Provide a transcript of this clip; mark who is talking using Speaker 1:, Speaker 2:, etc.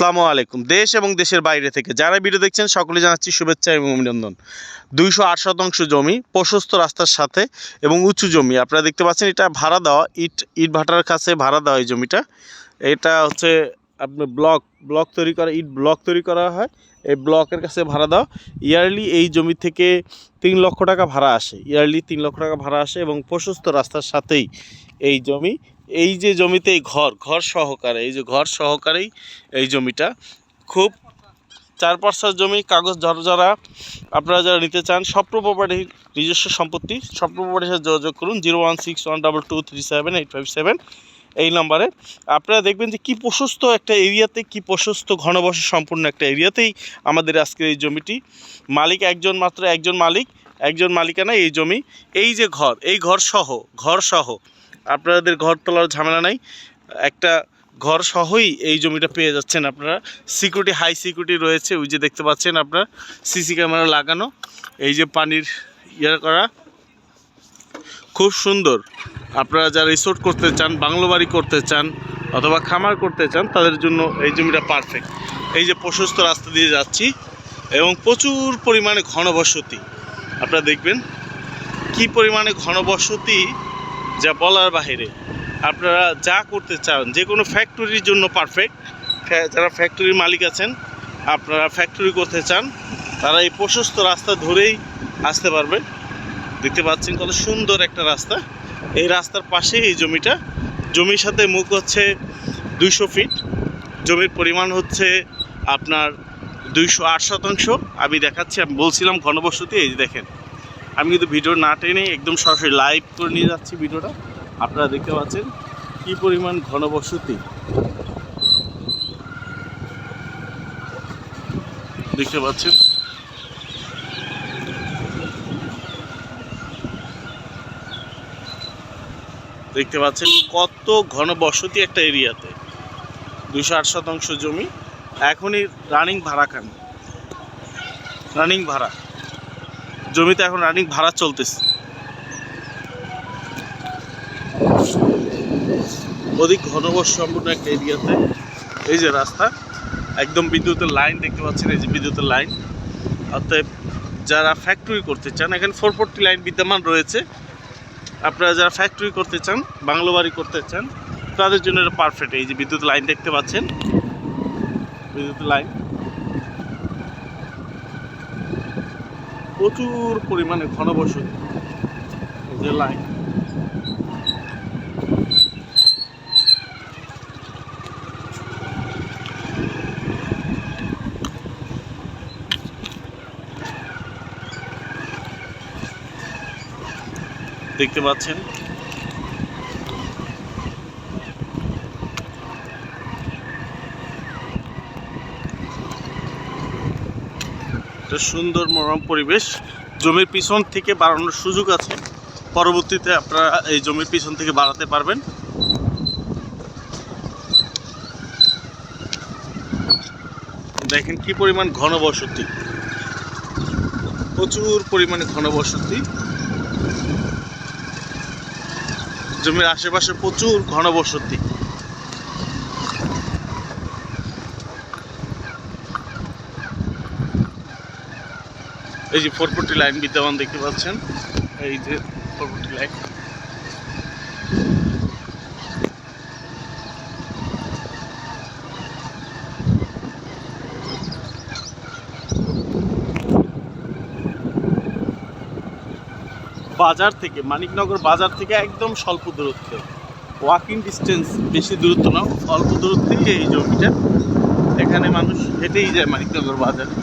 Speaker 1: আসসালামু আলাইকুম। দেশ এবং দেশের বাইরে থেকে যারা ভিডিও দেখছেন সকলে জানাচ্ছি শুভেচ্ছা এবং অভিনন্দন। 208 শতাংশ জমি প্রশস্ত রাস্তার সাথে এবং উঁচু জমি। আপনারা দেখতে পাচ্ছেন এটা ভাড়া দেওয়া, ইট ভাটার কাছে ভাড়া দেওয়া এই জমিটা। এটা হচ্ছে আপনার ব্লক তৈরি করা, ইট ব্লক তৈরি করা হয়, এই ব্লকের কাছে ভাড়া দেওয়া। ইয়ারলি এই জমি থেকে 3 লক্ষ টাকা ভাড়া আসে, ইয়ারলি 3 লক্ষ টাকা ভাড়া আসে এবং প্রশস্ত রাস্তার সাথেই এই জমি। এই যে জমিতে ঘর সহকারে, এই যে ঘর সহকারেই এই জমিটা খুব 4-5 জমি কাগজ যারা আপনারা যারা নিতে চান, স্বপ্ন প্রপার্টির নিজস্ব সম্পত্তি, স্বপ্ন প্রপার্টির সাথে যোগাযোগ করুন 01612237857 এই নম্বরে। আপনারা দেখবেন যে কী প্রশস্ত একটা এরিয়াতে, কী প্রশস্ত ঘনবসতি সম্পূর্ণ একটা এরিয়াতেই আমাদের আজকের এই জমিটি। মালিক একজন মালিকানা এই জমি। এই যে এই ঘর সহ আপনাদের ঘর তোলার ঝামেলা নাই, একটা ঘর সহই এই জমিটা পেয়ে যাচ্ছেন আপনারা। সিকিউরিটি, হাই সিকিউরিটি রয়েছে, ওই যে দেখতে পাচ্ছেন আপনার সিসি ক্যামেরা লাগানো, এই যে পানির করা, খুব সুন্দর। আপনারা যারা রিসোর্ট করতে চান, বাংলো বাড়ি করতে চান অথবা খামার করতে চান, তাদের জন্য এই জমিটা পারফেক্ট। এই যে প্রশস্ত রাস্তা দিয়ে যাচ্ছি এবং প্রচুর পরিমাণে ঘনবসতি। আপনারা দেখবেন কি পরিমাণে ঘনবসতি, যা বলার বাহিরে। আপনারা যা করতে চান, যে কোনো ফ্যাক্টরির জন্য পারফেক্ট। যারা ফ্যাক্টরির মালিক আছেন, আপনারা ফ্যাক্টরি করতে চান, তারা এই প্রশস্ত রাস্তা ধরেই আসতে পারবেন। দেখতে পাচ্ছেন কত সুন্দর একটা রাস্তা। এই রাস্তার পাশে এই জমিটা। জমির সাথে মুখ হচ্ছে 200 ফিট। জমির পরিমাণ হচ্ছে আপনার 208 শতাংশ। আমি দেখাচ্ছি, আমি বলছিলাম ঘনবসতি, এই যে দেখেন। আমি কিন্তু ভিডিও না টেনে একদম সরাসরি লাইভ করে নিয়ে যাচ্ছি ভিডিওটা। আপনারা দেখতে পাচ্ছেন কি পরিমাণ ঘনবসতি, দেখতে পাচ্ছেন। দেখতে পাচ্ছেন কত ঘনবসতি একটা এরিয়াতে। 208 শতাংশ জমি এখনই রানিং ভাড়া খান, রানিং ভাড়া জমিতে এখন রানিং ভাড়া চলতেছে। অধিক ঘনবসতি সম্পূর্ণ একটা এরিয়াতে। এই যে রাস্তা, একদম বিদ্যুতের লাইন দেখতে পাচ্ছেন, এই যে বিদ্যুতের লাইন। অতএব যারা ফ্যাক্টরি করতে চান, এখানে 440 লাইন বিদ্যমান রয়েছে। আপনারা যারা ফ্যাক্টরি করতে চান, বাংলো বাড়ি করতে চান, তাদের জন্য এটা পারফেক্ট। এই যে বিদ্যুৎ লাইন দেখতে পাচ্ছেন, বিদ্যুৎ লাইন প্রচুর পরিমাণে ঘনবসতি। এই যে লাইন, দেখতে পাচ্ছেন। সুন্দর মনোরম পরিবেশ। জমির পিছন থেকে বাড়ানোর সুযোগ আছে, পরবর্তীতে আপনারা এই জমির পিছন থেকে বাড়াতে পারবেন। দেখেন কি পরিমাণ ঘনবসতি, প্রচুর পরিমাণে ঘনবসতি। জমির আশেপাশে প্রচুর ঘনবসতি। এই যে 440 লাইন বিদ্যমান দেখতে পাচ্ছেন, এই যে 440 লাইন। বাজার থেকে, মানিকনগর বাজার থেকে একদম স্বল্প দূরত্বে, ওয়াকিং ডিস্টেন্স, বেশি দূরত্ব না, অল্প দূরত্বেই এই জমিটা। এখানে মানুষ হেঁটেই যায় মানিকনগর বাজারে।